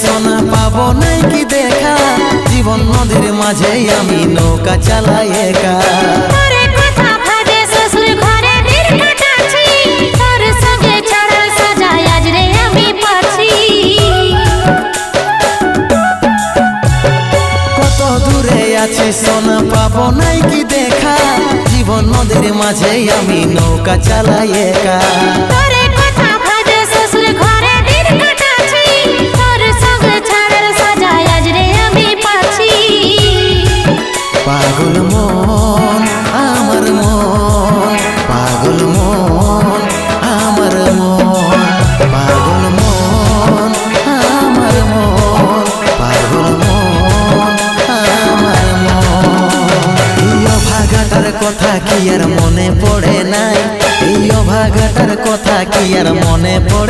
সোনা পাবো নাই কি দেখা, জীবন নদীর মাঝে আমি নৌকা চালাই একা। তোরে কথা ভাবে শ্বশুর ঘরে দিন কাটাচ্ছি, তোর সঙ্গে ছাড়ার সাজায় আজ রে আমি পাচ্ছি। কত দূরে আছি সোনা পাবো নাই কি দেখা, জীবন নদীর মাঝে আমি নৌকা চালাই একা। তোরে কথা ভাবে শ্বশুর ঘরে দিন কাটাচ্ছি, তোর সঙ্গে ছাড়ার সাজায় আজ রে আমি পাচ্ছি। পাগল মন আমার মন, পাগল মন আমার মন, পাগল মন আমার মন, পাগল মন আমার মন। এই অভাগাটার কথা কি আর মনে পড়ে নাই, এই অভাগাটার কথা কি আর মনে পড়ে